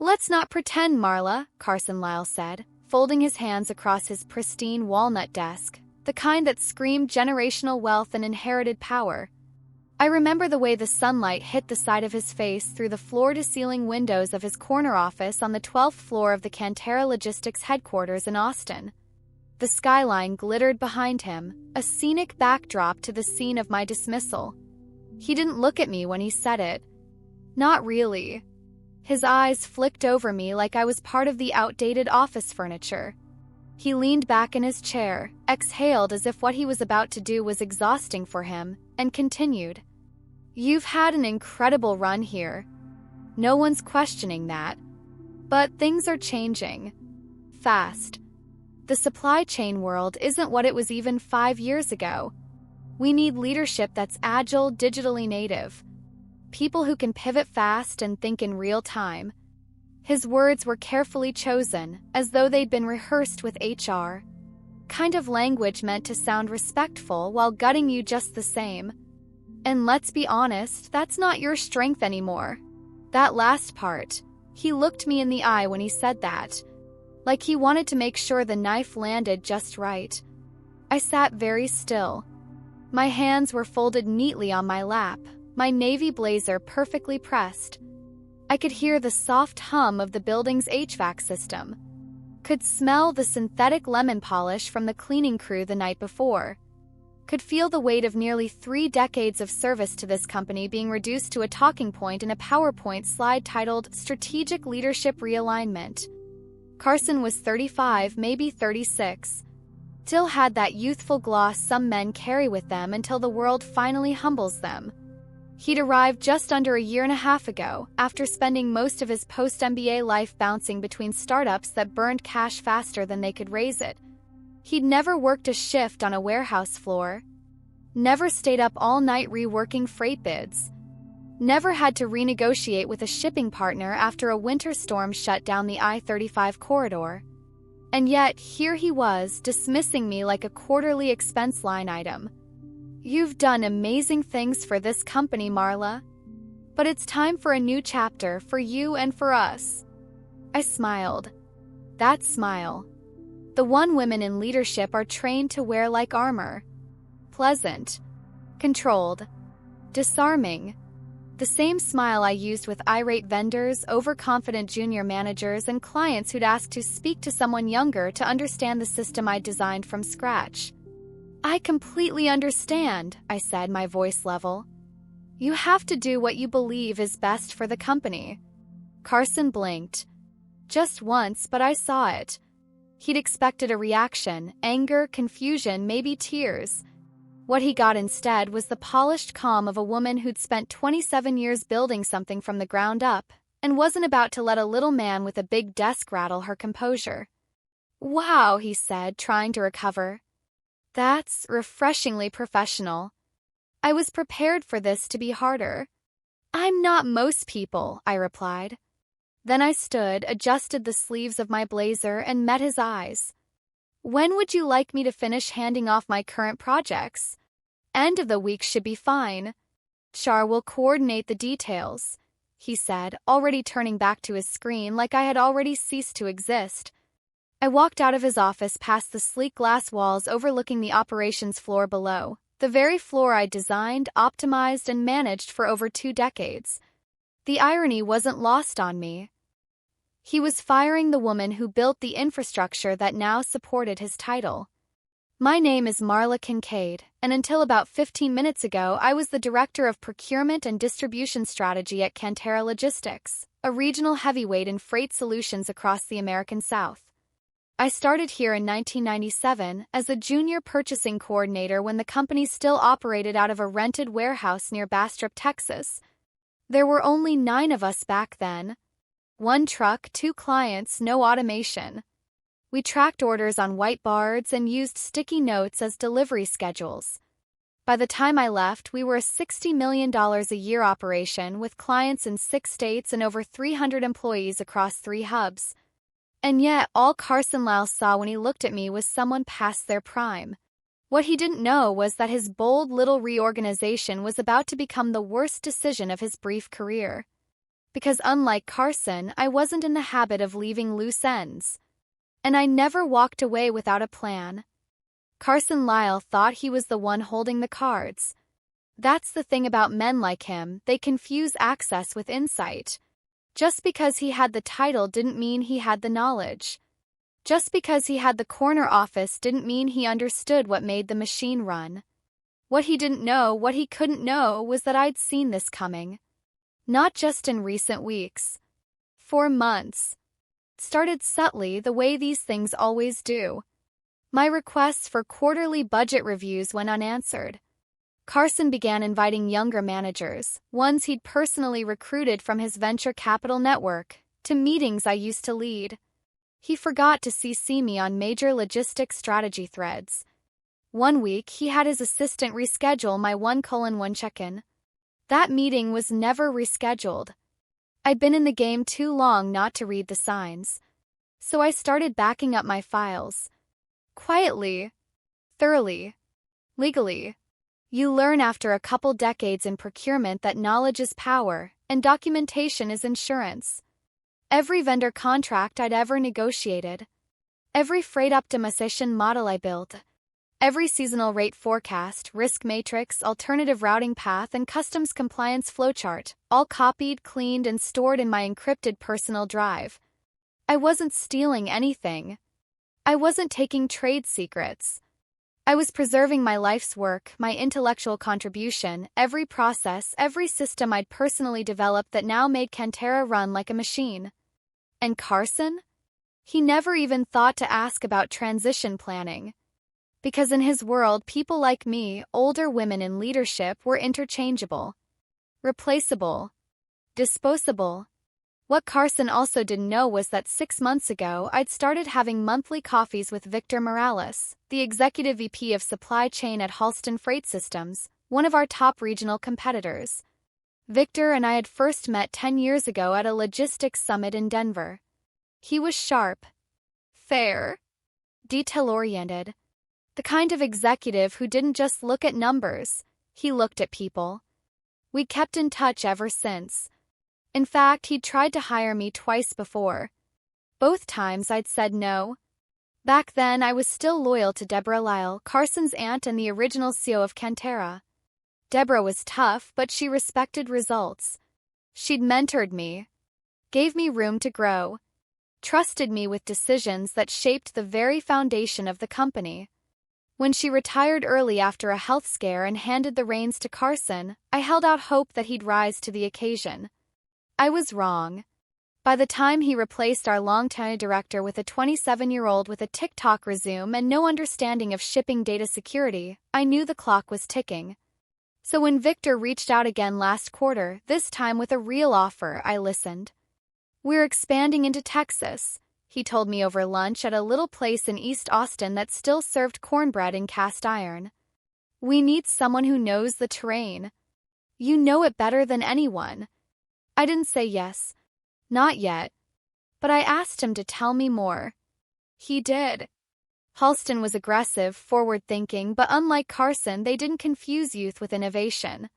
Let's not pretend, Marla, Carson Lyle said, folding his hands across his pristine walnut desk, the kind that screamed generational wealth and inherited power. I remember the way the sunlight hit the side of his face through the floor-to-ceiling windows of his corner office on the 12th floor of the Cantera Logistics headquarters in Austin. The skyline glittered behind him, a scenic backdrop to the scene of my dismissal. He didn't look at me when he said it. Not really. His eyes flicked over me like I was part of the outdated office furniture. He leaned back in his chair, exhaled as if what he was about to do was exhausting for him, and continued. You've had an incredible run here. No one's questioning that. But things are changing. Fast. The supply chain world isn't what it was even 5 years ago. We need leadership that's agile, digitally native. People who can pivot fast and think in real time. His words were carefully chosen, as though they'd been rehearsed with HR. Kind of language meant to sound respectful while gutting you just the same. And let's be honest, that's not your strength anymore. That last part. He looked me in the eye when he said that. Like he wanted to make sure the knife landed just right. I sat very still. My hands were folded neatly on my lap, my navy blazer perfectly pressed. I could hear the soft hum of the building's HVAC system. Could smell the synthetic lemon polish from the cleaning crew the night before. Could feel the weight of nearly 3 decades of service to this company being reduced to a talking point in a PowerPoint slide titled Strategic Leadership Realignment. Carson was 35, maybe 36. Still had that youthful gloss some men carry with them until the world finally humbles them. He'd arrived just under a year and a half ago, after spending most of his post-MBA life bouncing between startups that burned cash faster than they could raise it. He'd never worked a shift on a warehouse floor. Never stayed up all night reworking freight bids. Never had to renegotiate with a shipping partner after a winter storm shut down the I-35 corridor. And yet, here he was, dismissing me like a quarterly expense line item. You've done amazing things for this company, Marla. But it's time for a new chapter for you and for us. I smiled. That smile. The one women in leadership are trained to wear like armor. Pleasant. Controlled. Disarming. The same smile I used with irate vendors, overconfident junior managers, and clients who'd ask to speak to someone younger to understand the system I'd designed from scratch. I completely understand, I said, my voice level. You have to do what you believe is best for the company. Carson blinked. Just once, but I saw it. He'd expected a reaction, anger, confusion, maybe tears. What he got instead was the polished calm of a woman who'd spent 27 years building something from the ground up, and wasn't about to let a little man with a big desk rattle her composure. Wow, he said, trying to recover. That's refreshingly professional. I was prepared for this to be harder. I'm not most people, I replied. Then I stood, adjusted the sleeves of my blazer, and met his eyes. When would you like me to finish handing off my current projects? End of the week should be fine. Char will coordinate the details, he said, already turning back to his screen like I had already ceased to exist. I walked out of his office past the sleek glass walls overlooking the operations floor below, the very floor I'd designed, optimized, and managed for over 2 decades. The irony wasn't lost on me. He was firing the woman who built the infrastructure that now supported his title. My name is Marla Kincaid, and until about 15 minutes ago, I was the Director of Procurement and Distribution Strategy at Cantera Logistics, a regional heavyweight in freight solutions across the American South. I started here in 1997 as a junior purchasing coordinator when the company still operated out of a rented warehouse near Bastrop, Texas. There were only 9 of us back then. 1 truck, 2 clients, no automation. We tracked orders on whiteboards and used sticky notes as delivery schedules. By the time I left, we were a $60 million a year operation with clients in 6 states and over 300 employees across 3 hubs. And yet, all Carson Lyle saw when he looked at me was someone past their prime. What he didn't know was that his bold little reorganization was about to become the worst decision of his brief career. Because unlike Carson, I wasn't in the habit of leaving loose ends. And I never walked away without a plan. Carson Lyle thought he was the one holding the cards. That's the thing about men like him, they confuse access with insight. Just because he had the title didn't mean he had the knowledge. Just because he had the corner office didn't mean he understood what made the machine run. What he didn't know, what he couldn't know, was that I'd seen this coming. Not just in recent weeks. For months. It started subtly, the way these things always do. My requests for quarterly budget reviews went unanswered. Carson began inviting younger managers, ones he'd personally recruited from his venture capital network, to meetings I used to lead. He forgot to CC me on major logistics strategy threads. One week, he had his assistant reschedule my 1:1 check-in. That meeting was never rescheduled. I'd been in the game too long not to read the signs. So I started backing up my files. Quietly. Thoroughly. Legally. You learn after a couple decades in procurement that knowledge is power, and documentation is insurance. Every vendor contract I'd ever negotiated. Every freight optimization model I built. Every seasonal rate forecast, risk matrix, alternative routing path, and customs compliance flowchart, all copied, cleaned, and stored in my encrypted personal drive. I wasn't stealing anything. I wasn't taking trade secrets. I was preserving my life's work, my intellectual contribution, every process, every system I'd personally developed that now made Cantera run like a machine. And Carson? He never even thought to ask about transition planning. Because in his world, people like me, older women in leadership, were interchangeable. Replaceable. Disposable. What Carson also didn't know was that 6 months ago, I'd started having monthly coffees with Victor Morales, the executive VP of supply chain at Halston Freight Systems, one of our top regional competitors. Victor and I had first met 10 years ago at a logistics summit in Denver. He was sharp, fair, detail-oriented, the kind of executive who didn't just look at numbers, he looked at people. We kept in touch ever since. In fact, he'd tried to hire me twice before. Both times I'd said no. Back then, I was still loyal to Deborah Lyle, Carson's aunt and the original CEO of Cantera. Deborah was tough, but she respected results. She'd mentored me, gave me room to grow, trusted me with decisions that shaped the very foundation of the company. When she retired early after a health scare and handed the reins to Carson, I held out hope that he'd rise to the occasion. I was wrong. By the time he replaced our longtime director with a 27-year-old with a TikTok resume and no understanding of shipping data security, I knew the clock was ticking. So when Victor reached out again last quarter, this time with a real offer, I listened. "We're expanding into Texas," he told me over lunch at a little place in East Austin that still served cornbread in cast iron. "We need someone who knows the terrain. You know it better than anyone." I didn't say yes. Not yet. But I asked him to tell me more. He did. Halston was aggressive, forward-thinking, but unlike Carson, they didn't confuse youth with innovation.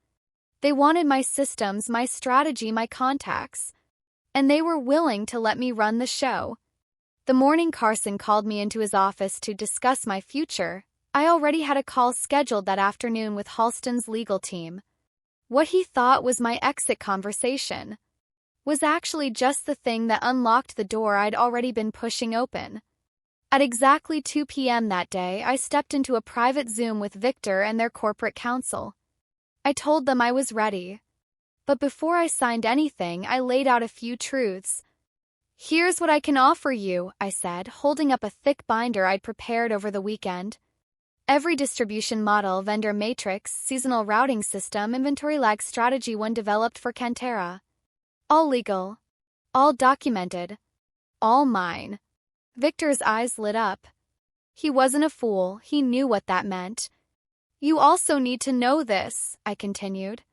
They wanted my systems, my strategy, my contacts. And they were willing to let me run the show. The morning Carson called me into his office to discuss my future, I already had a call scheduled that afternoon with Halston's legal team. What he thought was my exit conversation was actually just the thing that unlocked the door I'd already been pushing open. At exactly 2 p.m. that day, I stepped into a private Zoom with Victor and their corporate counsel. I told them I was ready. But before I signed anything, I laid out a few truths. "Here's what I can offer you," I said, holding up a thick binder I'd prepared over the weekend. Every distribution model, vendor matrix, seasonal routing system, inventory lag strategy one developed for Cantera. All legal. All documented. All mine. Victor's eyes lit up. He wasn't a fool, he knew what that meant. "You also need to know this," I continued.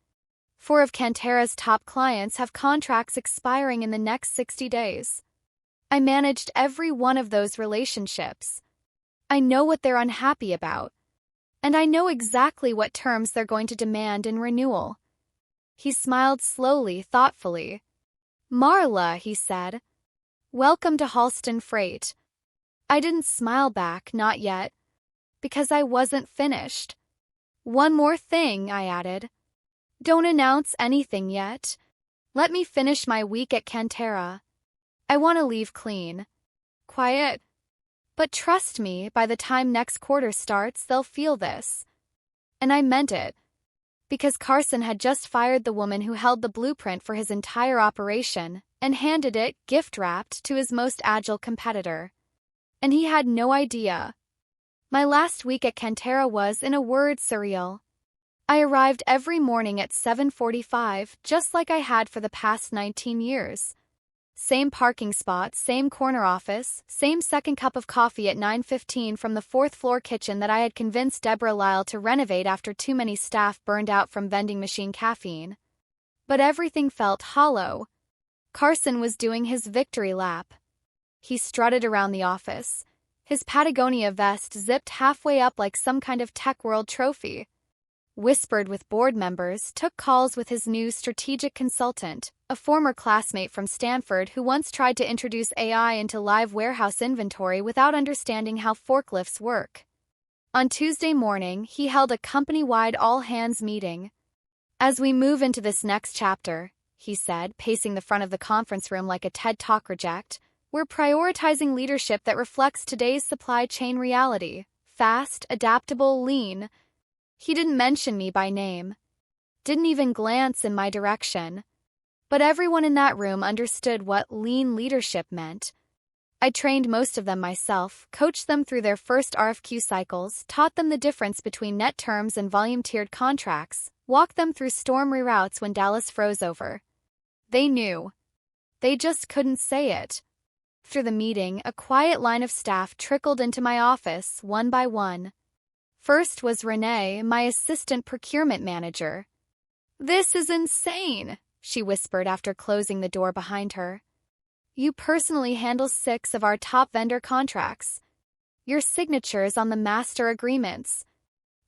4 of Cantera's top clients have contracts expiring in the next 60 days. I managed every one of those relationships. I know what they're unhappy about. And I know exactly what terms they're going to demand in renewal. He smiled slowly, thoughtfully. "Marla," he said. "Welcome to Halston Freight." I didn't smile back, not yet, because I wasn't finished. "One more thing," I added. "Don't announce anything yet. Let me finish my week at Cantera. I want to leave clean. Quiet. But trust me, by the time next quarter starts, they'll feel this." And I meant it, because Carson had just fired the woman who held the blueprint for his entire operation and handed it, gift-wrapped, to his most agile competitor. And he had no idea. My last week at Cantera was, in a word, surreal. I arrived every morning at 7:45, just like I had for the past 19 years. Same parking spot, same corner office, same second cup of coffee at 9:15 from the fourth-floor kitchen that I had convinced Deborah Lyle to renovate after too many staff burned out from vending machine caffeine. But everything felt hollow. Carson was doing his victory lap. He strutted around the office, his Patagonia vest zipped halfway up like some kind of tech world trophy. Whispered with board members, took calls with his new strategic consultant, a former classmate from Stanford who once tried to introduce AI into live warehouse inventory without understanding how forklifts work. On Tuesday morning, he held a company-wide all-hands meeting. "As we move into this next chapter," he said, pacing the front of the conference room like a TED Talk reject, "we're prioritizing leadership that reflects today's supply chain reality. Fast, adaptable, lean." He didn't mention me by name. Didn't even glance in my direction. But everyone in that room understood what lean leadership meant. I trained most of them myself, coached them through their first RFQ cycles, taught them the difference between net terms and volume-tiered contracts, walked them through storm reroutes when Dallas froze over. They knew. They just couldn't say it. After the meeting, a quiet line of staff trickled into my office, one by one. First was Renee, my assistant procurement manager. "This is insane," she whispered after closing the door behind her. "You personally handle 6 of our top vendor contracts. Your signatures on the master agreements.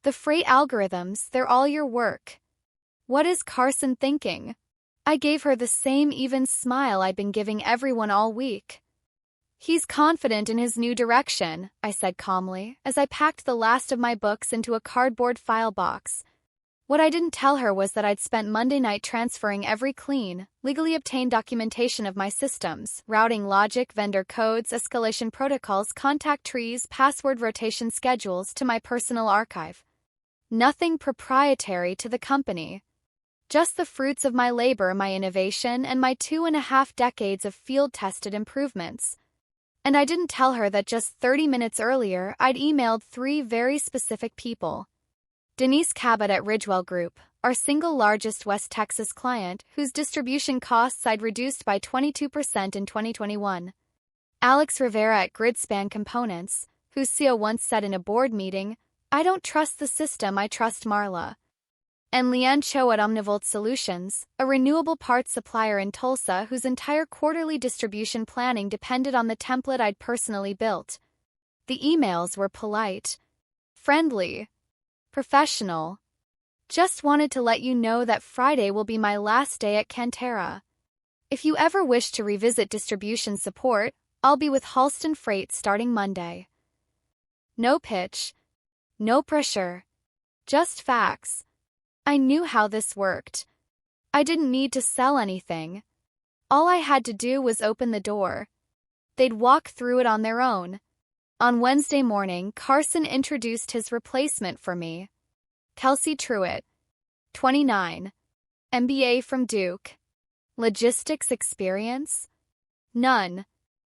The freight algorithms, they're all your work. What is Carson thinking?" I gave her the same even smile I'd been giving everyone all week. "He's confident in his new direction," I said calmly, as I packed the last of my books into a cardboard file box. What I didn't tell her was that I'd spent Monday night transferring every clean, legally obtained documentation of my systems, routing logic, vendor codes, escalation protocols, contact trees, password rotation schedules to my personal archive. Nothing proprietary to the company. Just the fruits of my labor, my innovation, and my 2.5 decades of field-tested improvements. And I didn't tell her that just 30 minutes earlier, I'd emailed 3 very specific people. Denise Cabot at Ridgewell Group, our single largest West Texas client, whose distribution costs I'd reduced by 22% in 2021. Alex Rivera at Gridspan Components, whose CEO once said in a board meeting, "I don't trust the system, I trust Marla." And Leanne Cho at Omnivolt Solutions, a renewable parts supplier in Tulsa whose entire quarterly distribution planning depended on the template I'd personally built. The emails were polite, friendly, professional. "Just wanted to let you know that Friday will be my last day at Cantera. If you ever wish to revisit distribution support, I'll be with Halston Freight starting Monday." No pitch, no pressure, just facts. I knew how this worked. I didn't need to sell anything. All I had to do was open the door. They'd walk through it on their own. On Wednesday morning, Carson introduced his replacement for me. Kelsey Truitt, 29, MBA from Duke. Logistics experience? None.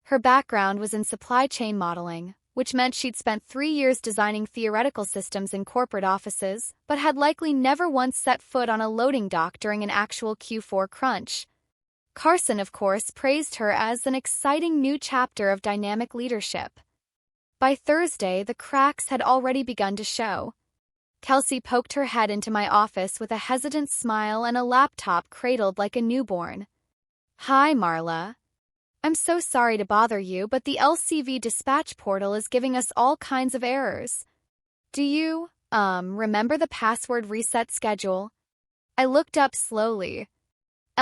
Her background was in supply chain modeling, which meant she'd spent 3 years designing theoretical systems in corporate offices, but had likely never once set foot on a loading dock during an actual Q4 crunch. Carson, of course, praised her as an exciting new chapter of dynamic leadership. By Thursday, the cracks had already begun to show. Kelsey poked her head into my office with a hesitant smile and a laptop cradled like a newborn. "Hi, Marla. I'm so sorry to bother you, but the LCV dispatch portal is giving us all kinds of errors. Do you, remember the password reset schedule?" I looked up slowly.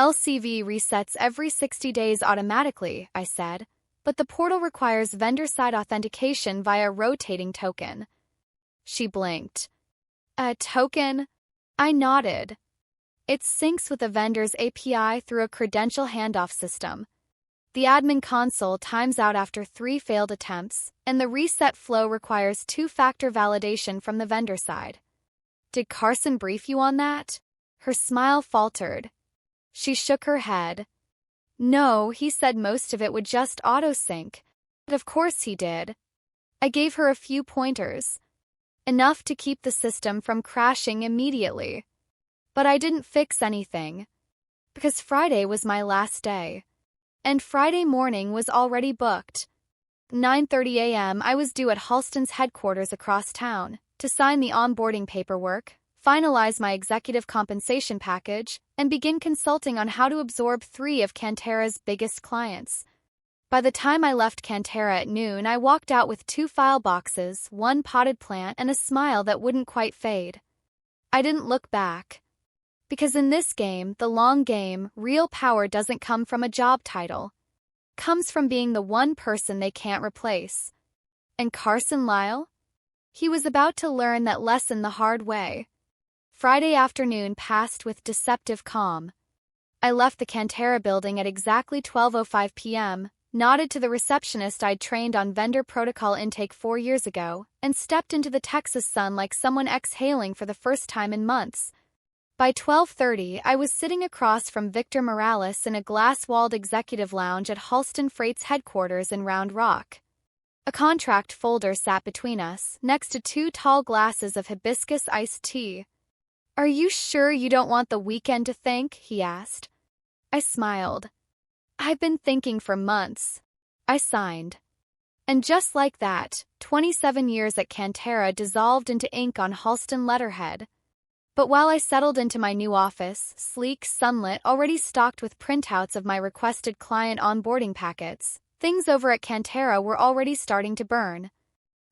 LCV resets every 60 days automatically, I said, but the portal requires vendor-side authentication via rotating token. She blinked. A token? I nodded. It syncs with the vendor's API through a credential handoff system. The admin console times out after 3 failed attempts, and the reset flow requires 2-factor validation from the vendor side. Did Carson brief you on that? Her smile faltered. She shook her head. No, he said most of it would just auto-sync. But of course he did. I gave her a few pointers. Enough to keep the system from crashing immediately. But I didn't fix anything. Because Friday was my last day. And Friday morning was already booked. 9:30 a.m. I was due at Halston's headquarters across town to sign the onboarding paperwork, finalize my executive compensation package, and begin consulting on how to absorb 3 of Cantera's biggest clients. By the time I left Cantera at noon, I walked out with 2 file boxes, 1 potted plant, and a smile that wouldn't quite fade. I didn't look back. Because in this game, the long game, real power doesn't come from a job title. Comes from being the one person they can't replace. And Carson Lyle? He was about to learn that lesson the hard way. Friday afternoon passed with deceptive calm. I left the Cantera building at exactly 12:05 p.m., nodded to the receptionist I'd trained on vendor protocol intake 4 years ago, and stepped into the Texas sun like someone exhaling for the first time in months. By 12:30, I was sitting across from Victor Morales in a glass-walled executive lounge at Halston Freight's headquarters in Round Rock. A contract folder sat between us, next to 2 tall glasses of hibiscus iced tea. Are you sure you don't want the weekend to think? He asked. I smiled. I've been thinking for months. I signed. And just like that, 27 years at Cantera dissolved into ink on Halston letterhead. But while I settled into my new office, sleek, sunlit, already stocked with printouts of my requested client onboarding packets, things over at Cantera were already starting to burn.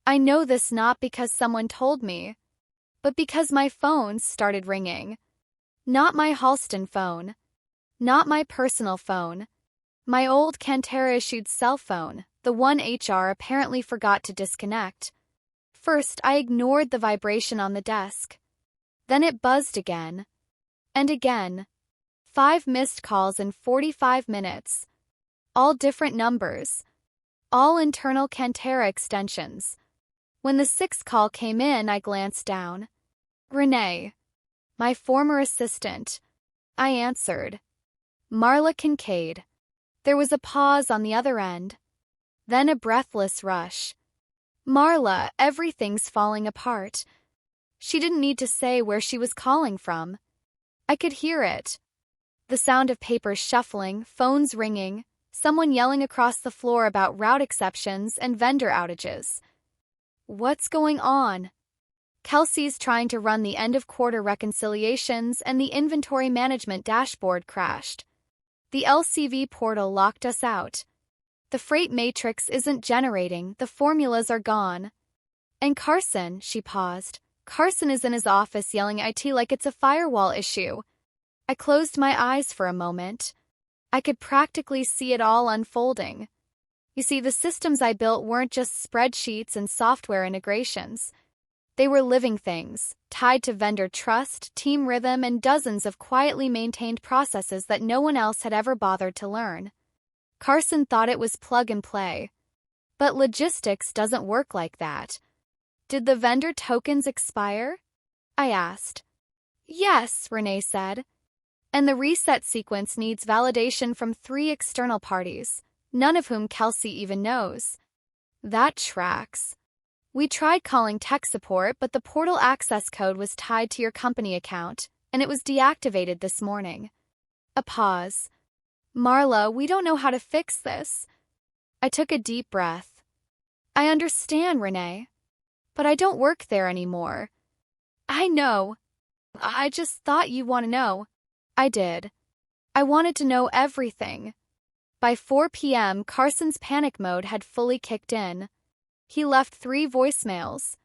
I know this not because someone told me, but because my phone started ringing. Not my Halston phone. Not my personal phone. My old Cantera-issued cell phone, the one HR apparently forgot to disconnect. First, I ignored the vibration on the desk. Then it buzzed again. And again. 5 missed calls in 45 minutes. All different numbers. All internal Cantera extensions. When the 6th call came in, I glanced down. Renee. My former assistant. I answered. Marla Kincaid. There was a pause on the other end. Then a breathless rush. Marla, everything's falling apart. She didn't need to say where she was calling from. I could hear it. The sound of papers shuffling, phones ringing, someone yelling across the floor about route exceptions and vendor outages. What's going on? Kelsey's trying to run the end-of-quarter reconciliations and the inventory management dashboard crashed. The LCV portal locked us out. The freight matrix isn't generating, the formulas are gone. And Carson, she paused. Carson is in his office yelling IT like it's a firewall issue. I closed my eyes for a moment. I could practically see it all unfolding. You see, the systems I built weren't just spreadsheets and software integrations. They were living things, tied to vendor trust, team rhythm, and dozens of quietly maintained processes that no one else had ever bothered to learn. Carson thought it was plug and play. But logistics doesn't work like that. Did the vendor tokens expire? I asked. Yes, Renee said. And the reset sequence needs validation from 3 external parties, none of whom Kelsey even knows. That tracks. We tried calling tech support, but the portal access code was tied to your company account, and it was deactivated this morning. A pause. Marla, we don't know how to fix this. I took a deep breath. I understand, Renee. But I don't work there anymore. I know. I just thought you'd want to know. I did. I wanted to know everything. By 4 p.m., Carson's panic mode had fully kicked in. He left 3 voicemails.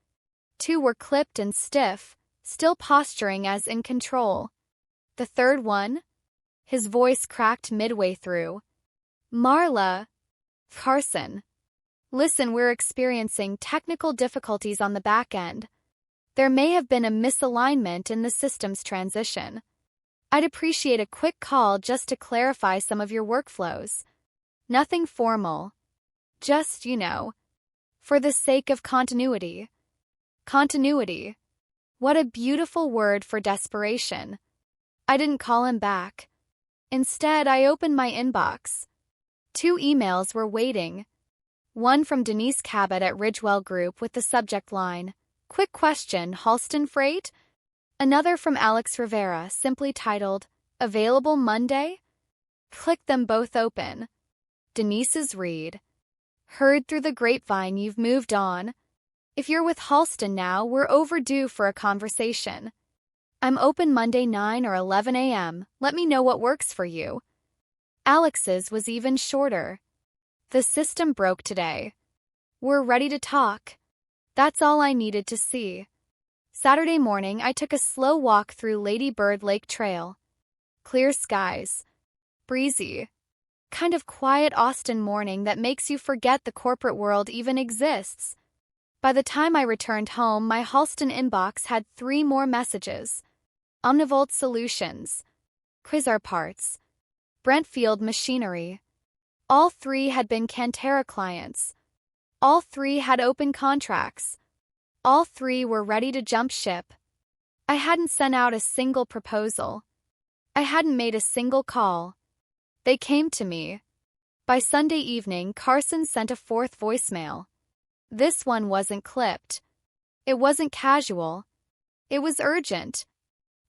2 were clipped and stiff, still posturing as in control. The third one? His voice cracked midway through. Marla. Carson. Listen, we're experiencing technical difficulties on the back end. There may have been a misalignment in the system's transition. I'd appreciate a quick call just to clarify some of your workflows. Nothing formal. Just, for the sake of continuity. Continuity. What a beautiful word for desperation. I didn't call him back. Instead, I opened my inbox. 2 emails were waiting. One from Denise Cabot at Ridgewell Group with the subject line, "Quick question, Halston Freight?" Another from Alex Rivera, simply titled, "Available Monday?" Clicked them both open. Denise's read. "Heard through the grapevine you've moved on. If you're with Halston now, we're overdue for a conversation. I'm open Monday 9 or 11 a.m. Let me know what works for you." Alex's was even shorter. "The system broke today. We're ready to talk." That's all I needed to see. Saturday morning, I took a slow walk through Lady Bird Lake Trail. Clear skies. Breezy. Kind of quiet Austin morning that makes you forget the corporate world even exists. By the time I returned home, my Halston inbox had 3 more messages. Omnivolt Solutions. Quasar Parts. Brentfield Machinery. All 3 had been Cantera clients. All 3 had open contracts. All 3 were ready to jump ship. I hadn't sent out a single proposal. I hadn't made a single call. They came to me. By Sunday evening, Carson sent a 4th voicemail. This one wasn't clipped. It wasn't casual. It was urgent.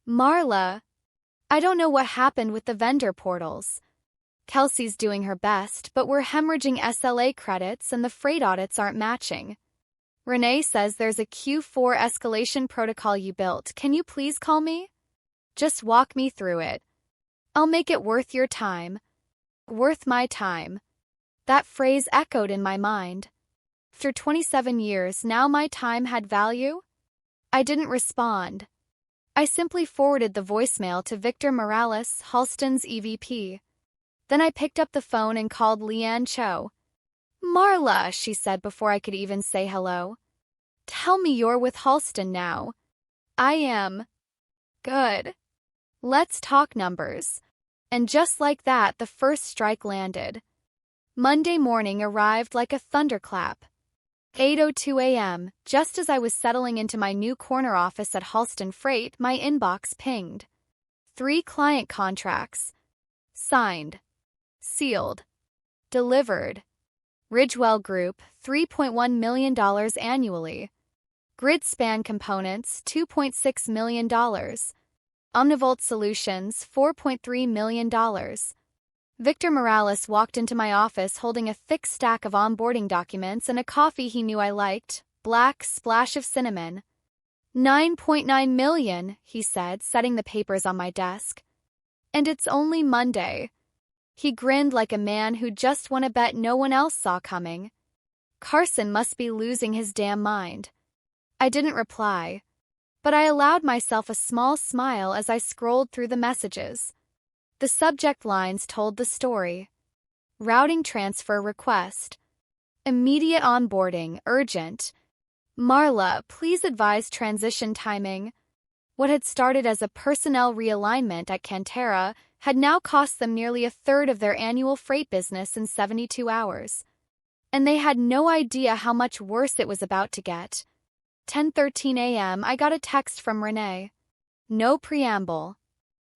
"Marla, I don't know what happened with the vendor portals. Kelsey's doing her best, but we're hemorrhaging SLA credits and the freight audits aren't matching. Renee says there's a Q4 escalation protocol you built. Can you please call me? Just walk me through it. I'll make it worth your time." Worth my time. That phrase echoed in my mind. After 27 years, now my time had value? I didn't respond. I simply forwarded the voicemail to Victor Morales, Halston's EVP. Then I picked up the phone and called Leanne Cho. "Marla," she said before I could even say hello. "Tell me you're with Halston now." "I am." "Good. Let's talk numbers." And just like that, the first strike landed. Monday morning arrived like a thunderclap. 8:02 a.m., just as I was settling into my new corner office at Halston Freight, my inbox pinged. 3 client contracts. Signed. Sealed. Delivered. Ridgewell Group, $3.1 million annually. Gridspan Components, $2.6 million. Omnivolt Solutions, $4.3 million. Victor Morales walked into my office holding a thick stack of onboarding documents and a coffee he knew I liked, black, splash of cinnamon. $9.9 million, he said, setting the papers on my desk. "And it's only Monday." He grinned like a man who just won a bet no one else saw coming. Carson must be losing his damn mind. I didn't reply, but I allowed myself a small smile as I scrolled through the messages. The subject lines told the story. Routing transfer request. Immediate onboarding, urgent. Marla, please advise transition timing. What had started as a personnel realignment at Cantera had now cost them nearly a third of their annual freight business in 72 hours. And they had no idea how much worse it was about to get. 10:13 a.m., I got a text from Renee. No preamble.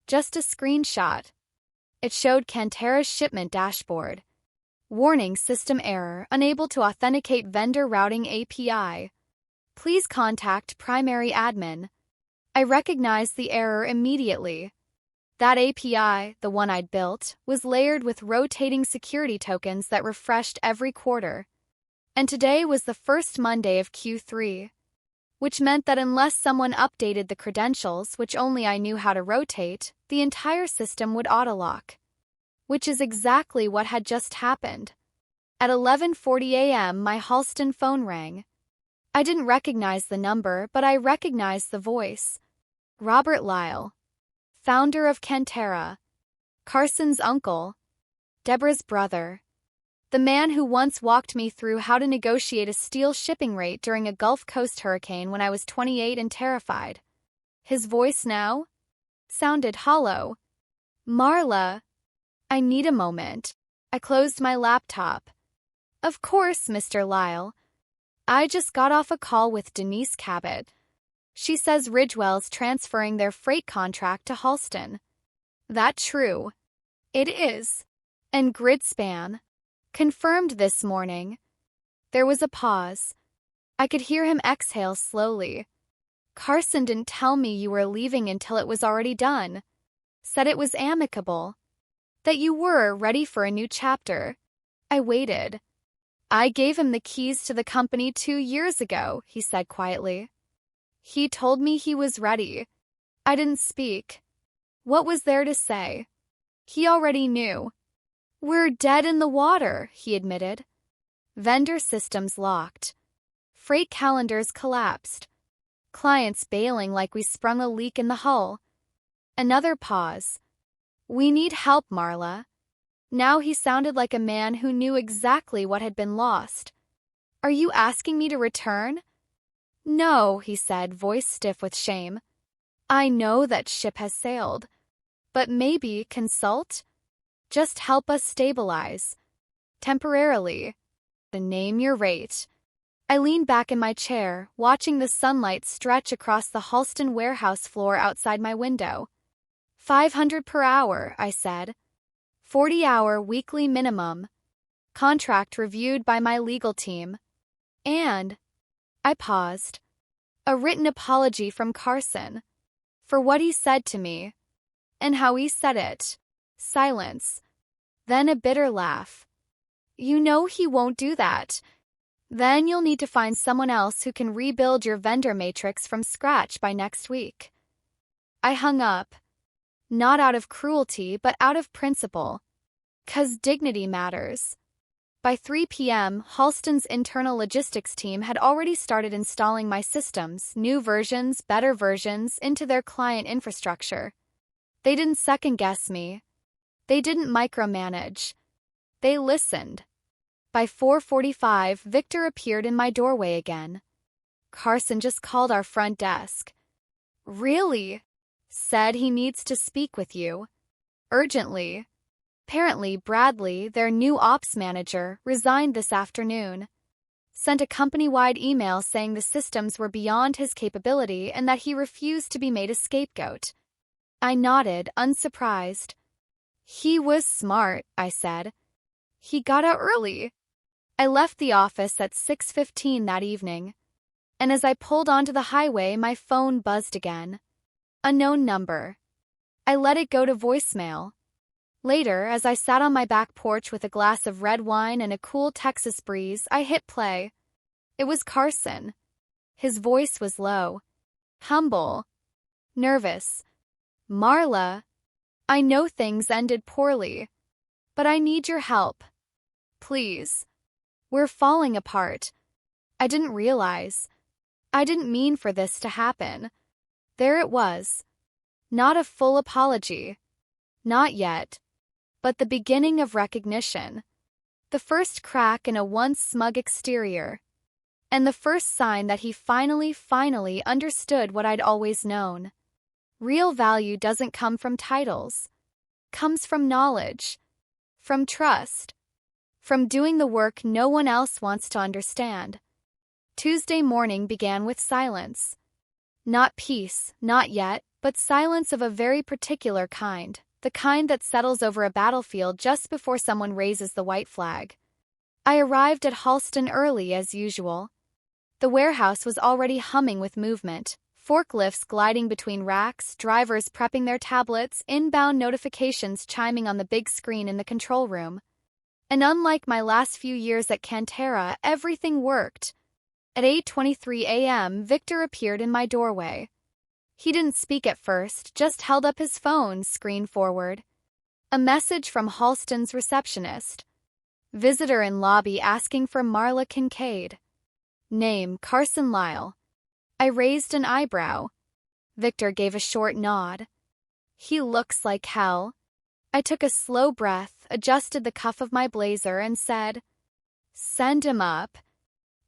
Just a screenshot. It showed Cantera's shipment dashboard. Warning: system error, unable to authenticate vendor routing API. Please contact primary admin. I recognized the error immediately. That API, the one I'd built, was layered with rotating security tokens that refreshed every quarter. And today was the first Monday of Q3, which meant that unless someone updated the credentials, which only I knew how to rotate, the entire system would autolock. Which is exactly what had just happened. At 11:40 a.m., my Halston phone rang. I didn't recognize the number, but I recognized the voice. Robert Lyle, founder of Cantera. Carson's uncle. Deborah's brother. The man who once walked me through how to negotiate a steel shipping rate during a Gulf Coast hurricane when I was 28 and terrified. His voice now sounded hollow. Marla, I need a moment. I closed my laptop. Of course, Mr. Lyle. I just got off a call with Denise Cabot. She says Ridgewell's transferring their freight contract to Halston. That true? It is. And Gridspan confirmed this morning. There was a pause. I could hear him exhale slowly. Carson didn't tell me you were leaving until it was already done. Said it was amicable. That you were ready for a new chapter. I waited. I gave him the keys to the company 2 years ago, he said quietly. He told me he was ready. I didn't speak. What was there to say? He already knew. We're dead in the water, he admitted. Vendor systems locked. Freight calendars collapsed. Clients bailing like we sprung a leak in the hull. Another pause. We need help, Marla. Now he sounded like a man who knew exactly what had been lost. Are you asking me to return? No, he said, voice stiff with shame. I know that ship has sailed. But maybe consult? Just help us stabilize. Temporarily. Name your rate. I leaned back in my chair, watching the sunlight stretch across the Halston warehouse floor outside my window. 500 per hour, I said. 40-hour weekly minimum. Contract reviewed by my legal team. And I paused. A written apology from Carson. For what he said to me. And how he said it. Silence. Then a bitter laugh. You know he won't do that. Then you'll need to find someone else who can rebuild your vendor matrix from scratch by next week. I hung up. Not out of cruelty, but out of principle. 'Cause dignity matters. By 3 p.m., Halston's internal logistics team had already started installing my systems, new versions, better versions, into their client infrastructure. They didn't second-guess me. They didn't micromanage. They listened. By 4:45, Victor appeared in my doorway again. Carson just called our front desk. Really? Said he needs to speak with you. Urgently. Apparently, Bradley, their new ops manager, resigned this afternoon. Sent a company-wide email saying the systems were beyond his capability and that he refused to be made a scapegoat. I nodded, unsurprised. He was smart, I said. He got out early. I left the office at 6:15 that evening. And as I pulled onto the highway, my phone buzzed again. Unknown number. I let it go to voicemail. Later, as I sat on my back porch with a glass of red wine and a cool Texas breeze, I hit play. It was Carson. His voice was low. Humble. Nervous. Marla, I know things ended poorly. But I need your help. Please. We're falling apart. I didn't realize. I didn't mean for this to happen. There it was. Not a full apology. Not yet. But the beginning of recognition. The first crack in a once smug exterior. And the first sign that he finally understood what I'd always known. Real value doesn't come from titles. Comes from knowledge. From trust. From doing the work no one else wants to understand. Tuesday morning began with silence. Not peace, not yet, but silence of a very particular kind. The kind that settles over a battlefield just before someone raises the white flag. I arrived at Halston early as usual. The warehouse was already humming with movement. Forklifts gliding between racks, drivers prepping their tablets, inbound notifications chiming on the big screen in the control room. And unlike my last few years at Cantera, everything worked. At 8:23 a.m., Victor appeared in my doorway. He didn't speak at first, just held up his phone, screen forward. A message from Halston's receptionist. Visitor in lobby asking for Marla Kincaid. Name, Carson Lyle. I raised an eyebrow. Victor gave a short nod. He looks like hell. I took a slow breath, adjusted the cuff of my blazer, and said, "Send him up,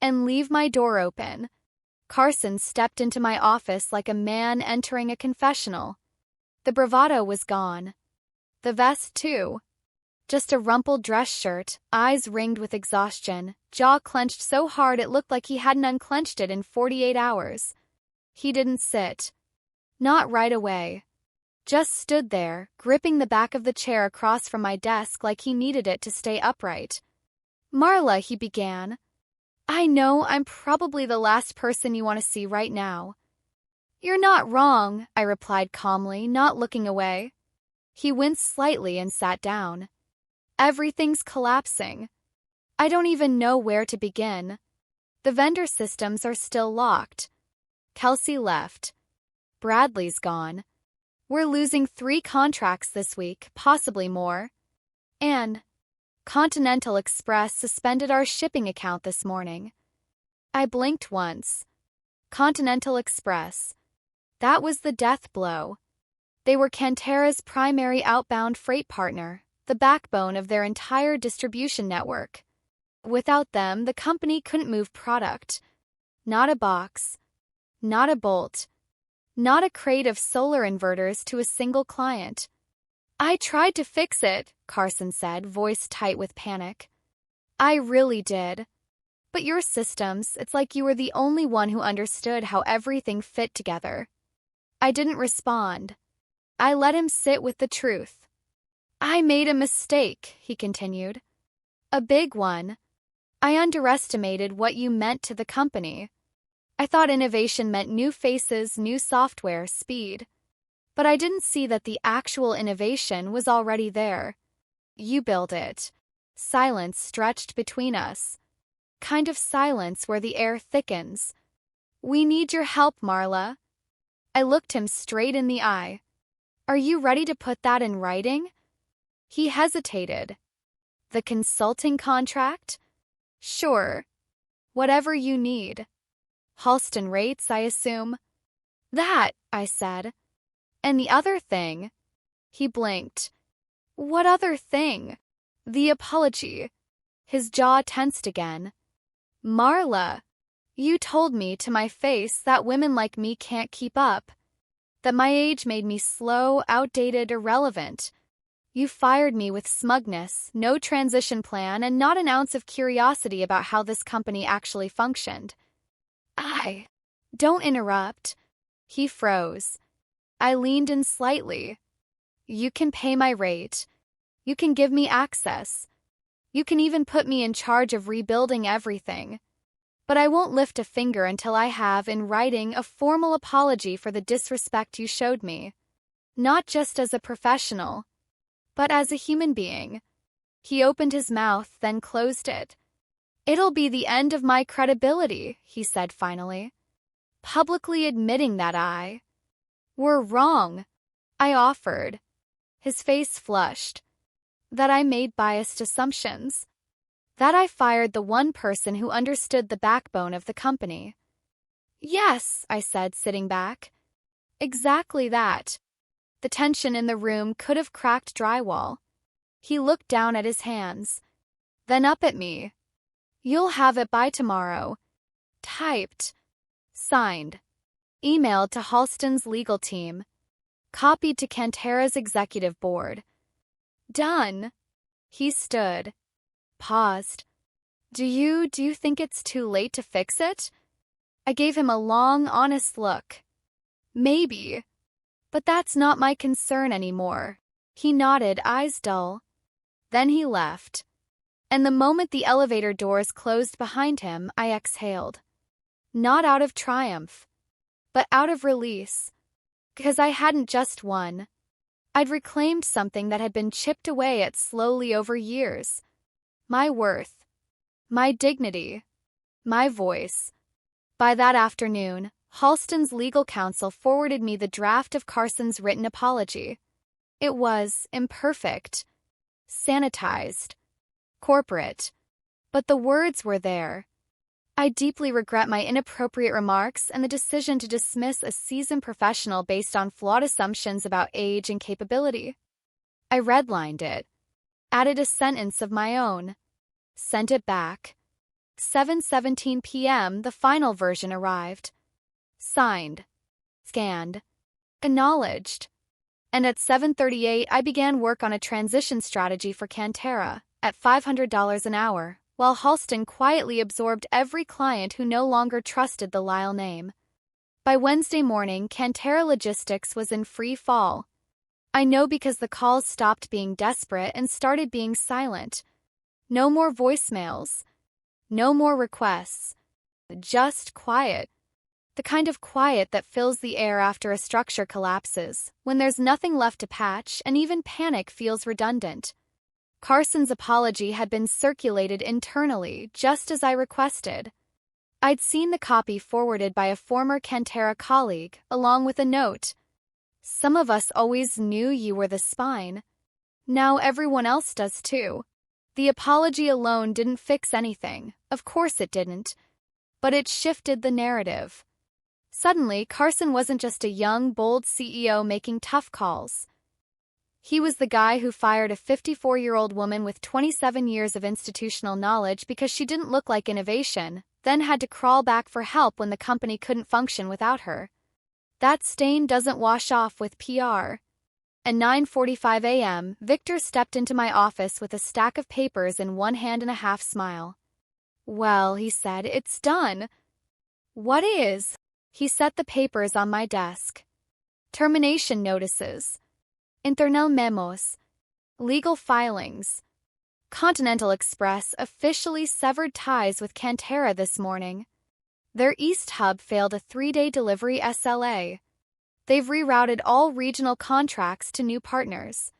and leave my door open." Carson stepped into my office like a man entering a confessional. The bravado was gone. The vest, too. Just a rumpled dress shirt, eyes ringed with exhaustion, jaw clenched so hard it looked like he hadn't unclenched it in 48 hours. He didn't sit. Not right away. Just stood there, gripping the back of the chair across from my desk like he needed it to stay upright. "Marla," he began. "I know I'm probably the last person you want to see right now." "You're not wrong," I replied calmly, not looking away. He winced slightly and sat down. "Everything's collapsing. I don't even know where to begin. The vendor systems are still locked. Kelsey left. Bradley's gone. We're losing 3 contracts this week, possibly more. And Continental Express suspended our shipping account this morning." I blinked once. Continental Express. That was the death blow. They were Cantera's primary outbound freight partner, the backbone of their entire distribution network. Without them, the company couldn't move product. Not a box. Not a bolt. Not a crate of solar inverters to a single client. "I tried to fix it," Carson said, voice tight with panic. "I really did. But your systems, it's like you were the only one who understood how everything fit together." I didn't respond. I let him sit with the truth. "I made a mistake," he continued. "A big one. I underestimated what you meant to the company. I thought innovation meant new faces, new software, speed. But I didn't see that the actual innovation was already there. You built it." Silence stretched between us. Kind of silence where the air thickens. "We need your help, Marla." I looked him straight in the eye. "Are you ready to put that in writing?" He hesitated. "The consulting contract?" "Sure. Whatever you need. Halston rates, I assume." "That," I said. "And the other thing." He blinked. "What other thing?" "The apology." His jaw tensed again. "Marla, you told me to my face that women like me can't keep up. That my age made me slow, outdated, irrelevant. You fired me with smugness, no transition plan, and not an ounce of curiosity about how this company actually functioned." "Don't interrupt." He froze. I leaned in slightly. "You can pay my rate. You can give me access. You can even put me in charge of rebuilding everything. But I won't lift a finger until I have, in writing, a formal apology for the disrespect you showed me. Not just as a professional, but as a human being." He opened his mouth, then closed it. "It'll be the end of my credibility," he said finally. "Publicly admitting that we're wrong," I offered. His face flushed. "That I made biased assumptions. That I fired the one person who understood the backbone of the company." "Yes," I said, sitting back. "Exactly that." The tension in the room could have cracked drywall. He looked down at his hands, then up at me. "You'll have it by tomorrow. Typed. Signed. Emailed to Halston's legal team. Copied to Cantera's executive board. Done." He stood. Paused. Do you think it's too late to fix it?" I gave him a long, honest look. "Maybe. But that's not my concern anymore." He nodded, eyes dull. Then he left. And the moment the elevator doors closed behind him, I exhaled. Not out of triumph, but out of release. Because I hadn't just won. I'd reclaimed something that had been chipped away at slowly over years. My worth. My dignity. My voice. By that afternoon, Halston's legal counsel forwarded me the draft of Carson's written apology. It was imperfect, sanitized, corporate, but the words were there. I deeply regret my inappropriate remarks and the decision to dismiss a seasoned professional based on flawed assumptions about age and capability. I redlined it, added a sentence of my own, sent it back. 7:17 p.m. the final version arrived. Signed, scanned, acknowledged. And at 7:38 I began work on a transition strategy for Cantera, at $500 an hour, while Halston quietly absorbed every client who no longer trusted the Lyle name. By Wednesday morning, Cantera Logistics was in free fall. I know because the calls stopped being desperate and started being silent. No more voicemails. No more requests. Just quiet. The kind of quiet that fills the air after a structure collapses, when there's nothing left to patch and even panic feels redundant. Carson's apology had been circulated internally, just as I requested. I'd seen the copy forwarded by a former Cantera colleague, along with a note. Some of us always knew you were the spine. Now everyone else does too. The apology alone didn't fix anything, of course it didn't. But it shifted the narrative. Suddenly, Carson wasn't just a young, bold CEO making tough calls. He was the guy who fired a 54-year-old woman with 27 years of institutional knowledge because she didn't look like innovation, then had to crawl back for help when the company couldn't function without her. That stain doesn't wash off with PR. At 9:45 a.m., Victor stepped into my office with a stack of papers in one hand and a half smile. "Well," he said, "it's done." "What is?" He set the papers on my desk. Termination notices. Internal memos. Legal filings. Continental Express officially severed ties with Cantera this morning. Their East Hub failed a 3-day delivery SLA. They've rerouted all regional contracts to new partners.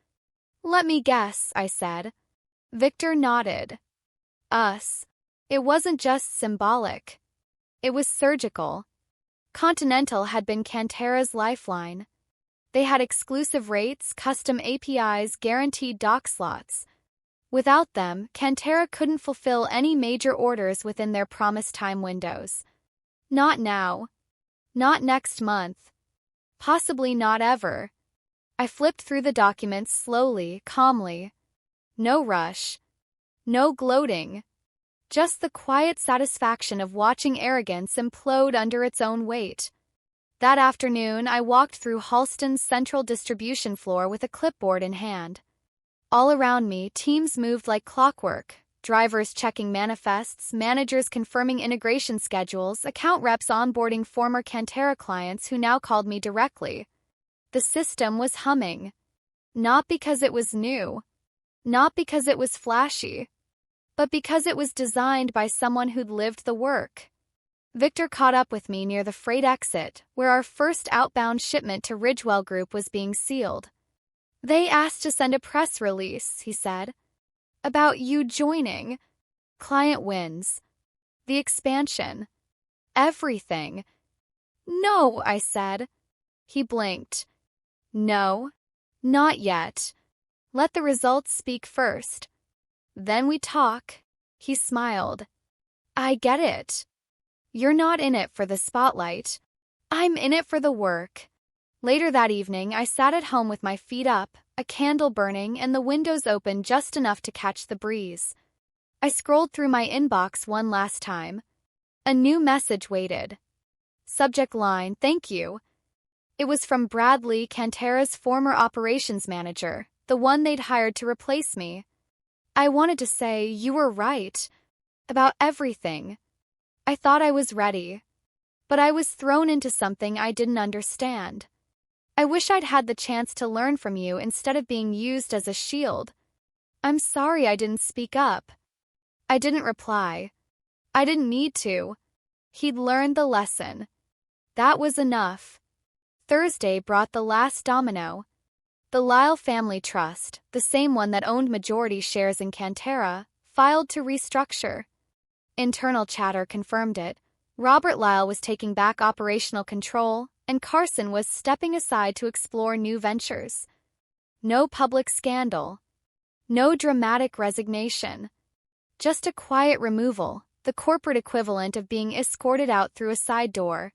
"Let me guess," I said. Victor nodded. Us. It wasn't just symbolic. It was surgical. Continental had been Cantera's lifeline. They had exclusive rates, custom APIs, guaranteed dock slots. Without them, Cantera couldn't fulfill any major orders within their promised time windows. Not now. Not next month. Possibly not ever. I flipped through the documents slowly, calmly. No rush. No gloating. Just the quiet satisfaction of watching arrogance implode under its own weight. That afternoon, I walked through Halston's central distribution floor with a clipboard in hand. All around me, teams moved like clockwork. Drivers checking manifests, managers confirming integration schedules, account reps onboarding former Cantera clients who now called me directly. The system was humming. Not because it was new. Not because it was flashy. But because it was designed by someone who'd lived the work. Victor caught up with me near the freight exit, where our first outbound shipment to Ridgewell Group was being sealed. "They asked to send a press release," he said. "About you joining. Client wins. The expansion. Everything." "No," I said. He blinked. "No. Not yet. Let the results speak first. Then we talk." He smiled. "I get it. You're not in it for the spotlight. I'm in it for the work." Later that evening, I sat at home with my feet up, a candle burning, and the windows open just enough to catch the breeze. I scrolled through my inbox one last time. A new message waited. Subject line, "Thank you." It was from Bradley, Cantera's former operations manager, the one they'd hired to replace me. I wanted to say, "You were right. About everything." I thought I was ready. But I was thrown into something I didn't understand. I wish I'd had the chance to learn from you instead of being used as a shield. I'm sorry I didn't speak up. I didn't reply. I didn't need to. He'd learned the lesson. That was enough. Thursday brought the last domino. The Lyle Family Trust, the same one that owned majority shares in Cantera, filed to restructure. Internal chatter confirmed it. Robert Lyle was taking back operational control, and Carson was stepping aside to explore new ventures. No public scandal. No dramatic resignation. Just a quiet removal, the corporate equivalent of being escorted out through a side door.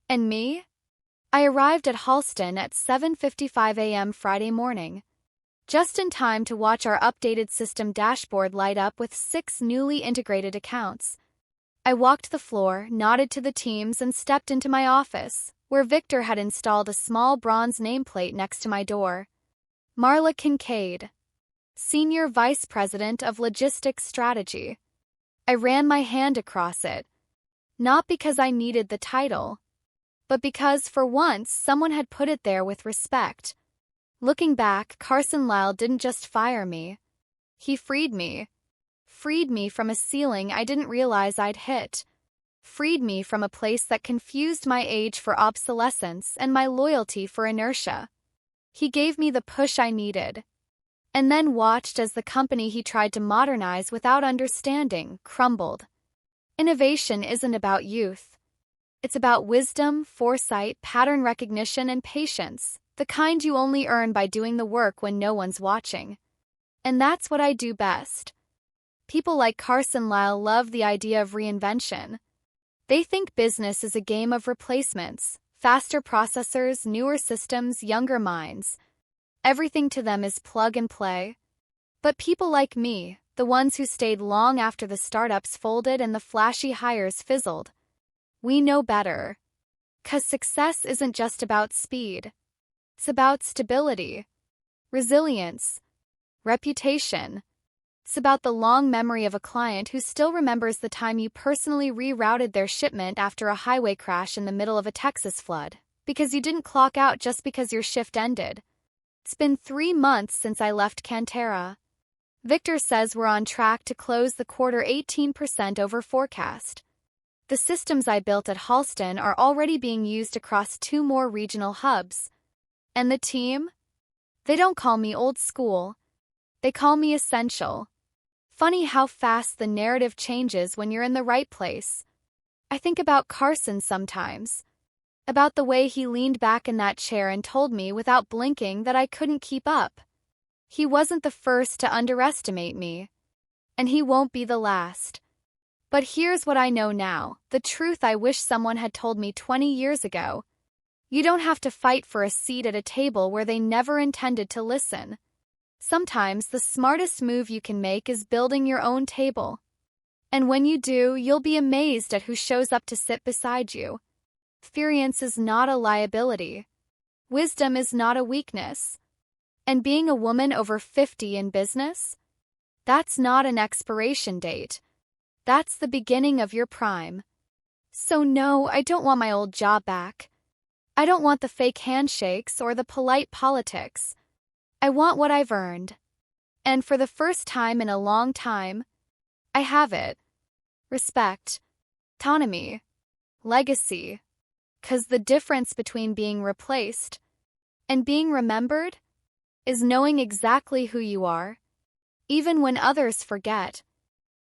And me? I arrived at Halston at 7:55 a.m. Friday morning. just in time to watch our updated system dashboard light up with 6 newly integrated accounts. I walked the floor, nodded to the teams, and stepped into my office, where Victor had installed a small bronze nameplate next to my door. Marla Kincaid, Senior Vice President of Logistics Strategy. I ran my hand across it, not because I needed the title, but because for once someone had put it there with respect. Looking back, Carson Lyle didn't just fire me. He freed me. Freed me from a ceiling I didn't realize I'd hit. Freed me from a place that confused my age for obsolescence and my loyalty for inertia. He gave me the push I needed, and then watched as the company he tried to modernize without understanding crumbled. Innovation isn't about youth. It's about wisdom, foresight, pattern recognition, and patience, the kind you only earn by doing the work when no one's watching. And that's what I do best. People like Carson Lyle love the idea of reinvention. They think business is a game of replacements, faster processors, newer systems, younger minds. Everything to them is plug and play. But people like me, the ones who stayed long after the startups folded and the flashy hires fizzled, we know better. 'Cause success isn't just about speed. It's about stability, resilience, reputation. It's about the long memory of a client who still remembers the time you personally rerouted their shipment after a highway crash in the middle of a Texas flood, because you didn't clock out just because your shift ended. It's been 3 months since I left Cantera. Victor says we're on track to close the quarter 18% over forecast. The systems I built at Halston are already being used across 2 more regional hubs. And the team? They don't call me old school. They call me essential. Funny how fast the narrative changes when you're in the right place. I think about Carson sometimes. About the way he leaned back in that chair and told me without blinking that I couldn't keep up. He wasn't the first to underestimate me. And he won't be the last. But here's what I know now, the truth I wish someone had told me 20 years ago. You don't have to fight for a seat at a table where they never intended to listen. Sometimes the smartest move you can make is building your own table. And when you do, you'll be amazed at who shows up to sit beside you. Experience is not a liability. Wisdom is not a weakness. And being a woman over 50 in business? That's not an expiration date. That's the beginning of your prime. So no, I don't want my old job back. I don't want the fake handshakes or the polite politics. I want what I've earned. And for the first time in a long time, I have it. Respect, autonomy, legacy. 'Cause the difference between being replaced and being remembered is knowing exactly who you are, even when others forget.